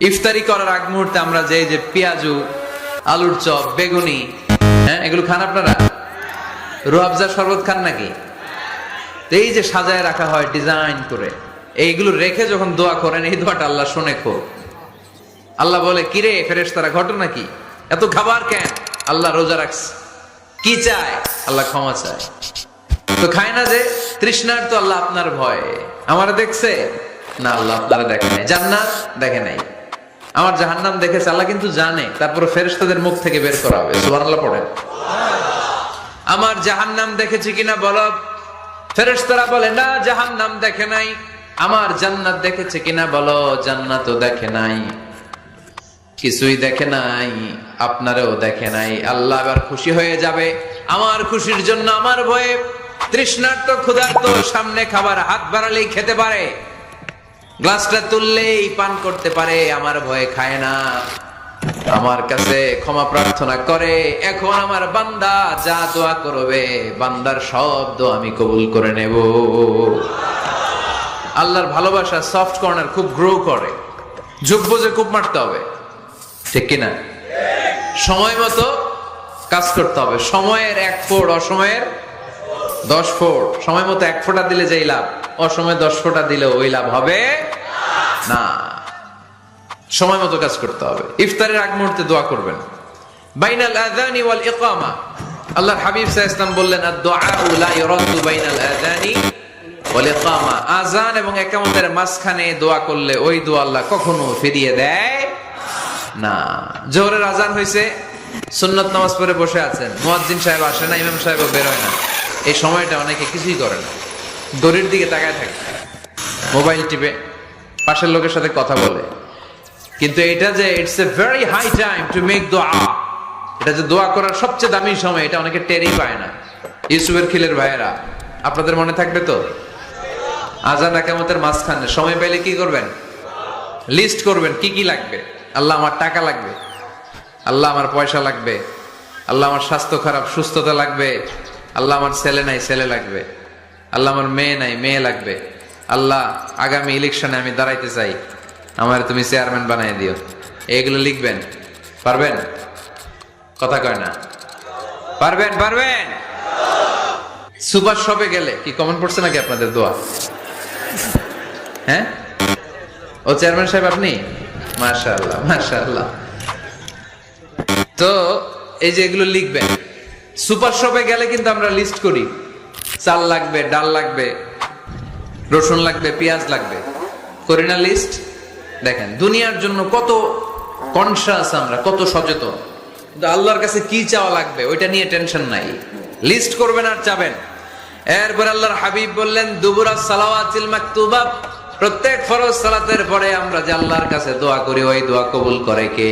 ইফতারি করার আগ মুহূর্তে আমরা যে পেঁয়াজু, আলুর চপ, বেগুনি, হ্যাঁ এগুলো খান আপনারা? রুয়াবজা শরবত খান নাকি? এই যে সাজায় রাখা হয় ডিজাইন করে, এইগুলো রেখে যখন দোয়া করেন, এই দোয়াটা আল্লাহ শুনে খুব। আল্লাহ বলে, কিরে ফেরেশতারা, ঘটনা কি? এত খাবার কেন? আল্লাহ রোজা রাখছে। কি চায়? আল্লাহ ক্ষমা চায়। তো খায় না যে তৃষ্ণার, তো আল্লাহ আপনার ভয়। আমার দেখছে না, আল্লাহ আপনারা দেখে নাই। জান্নাত দেখে নাই, আমার জাহান্নাম দেখেছে। আল্লাহ কিন্তু জানে, তারপরে ফেরেশতাদের মুখ থেকে বের করা হবে। সুবহানাল্লাহ পড়েন। আমার জাহান্নাম দেখেছি কিনা বলো। ফেরেশতারা বলে, না জাহান্নাম দেখে নাই। আমার জান্নাত দেখেছে কিনা বলো। জান্নাতও দেখে নাই, কিছুই দেখে নাই, আপনারও দেখে নাই। আল্লাহ এবার খুশি হয়ে যাবে। আমার খুশির জন্য আমার ভয়ে তৃষ্ণার্ত ক্ষুধার্ত সামনে খাবার হাত বাড়ালেই খেতে পারে, গ্লাসটা তুললেই পান করতে পারে, আমার ভয়ে খায় না, আমার কাছে ক্ষমা প্রার্থনা করে। এখন আমার বান্দা যা দোয়া করবে, বান্দার সব দোয়া আমি কবুল করে নেব। আল্লাহর ভালোবাসা সফট কর্নার খুব গ্রো করে, যোগ্য যে খুব মারতে হবে, ঠিক কিনা? সময় মতো কাজ করতে হবে। সময়ের 1 ফোঁট, অসময়ের 10 ফোঁট। সময় মতো 1 ফোঁটা দিলে যেই লাভ, অসময়ে 10 ফোঁটা দিলে ওই লাভ হবে না। সময় মতো কাজ করতে হবে। ইফতারের আগ মুহূর্তে দোয়া করবেন। বাইনাল আযানি ওয়াল ইকামা, আল্লাহর হাবিব সাল্লাল্লাহু আলাইহি ওয়াসাল্লাম বললেন, আদ-দুআউ লা ইউরাদ্দু বাইনাল আযানি ওয়াল ইকামা। আযান এবং ইকামতের মাঝখানে দোয়া করলে ওই দোয়া আল্লাহ কখনো ফিরিয়ে দেয় না। জোহরের আযান হয়েছে, সুন্নাত নামাজ পড়ে বসে আছেন, মুয়াজ্জিন সাহেব আসে না, ইমাম সাহেবও বের হয় না। এই সময়টা অনেকে কিছুই করে না, দড়ির দিকে তাকায় থাকে, মোবাইল টিপে, পাশের লোকের সাথে কথা বলে। কিন্তু এটা যে it's a very high time to make দোয়া, এটা যে দোয়া করার সবচেয়ে দামি সময়, এটা অনেকে টেরই পায় না। ইউসুফের খিলের ভাইয়েরা, আপনাদের মনে থাকবে তো? আযান ইকামতের মাঝখানে সময় পেলে কি করবেন? লিস্ট করবেন কি কি লাগবে। আল্লাহ আমার টাকা লাগবে, আল্লাহ আমার পয়সা লাগবে, আল্লাহ আমার স্বাস্থ্য খারাপ, সুস্থতা লাগবে, আল্লাহ আমার ছেলে নাই, ছেলে লাগবে, আল্লাহ আমার মেয়ে নাই, মেয়ে লাগবে, আল্লাহ আগামী ইলেকশনে আমি দাঁড়াইতে চাই, আমার তুমি চেয়ারম্যান বানাই দিও। এগুলো লিখবেন। পারবেন? কথা কয় না। পারবেন? পারবেন? সুপার শপে গেলে কি কমন পড়ছে নাকি আপনাদের দোয়া? হ্যাঁ, ও চেয়ারম্যান সাহেব আপনি? মাশাআল্লাহ, মাশাআল্লাহ। তো এই যে এগুলো লিখবেন। সুপার শপে গেলে কিন্তু আমরা লিস্ট করি, চাল লাগবে, ডাল লাগবে, রসুন লাগবে, পেঁয়াজ লাগবে, করি না লিস্ট? দেখেন দুনিয়ার জন্য কত কনসাস আমরা, কত সচেতন। কিন্তু আল্লাহর কাছে কি চাওয়া লাগবে ওইটা নিয়ে টেনশন নাই, লিস্ট করবেন আর চাবেন। এরপর আল্লাহর হাবিব বললেন, দুবুরাস সালাওয়াতিল মাকতুবা, প্রত্যেক ফরজ সালাতের পরে আমরা যে আল্লাহর কাছে দোয়া করি, ওই দোয়া কবুল করে কে?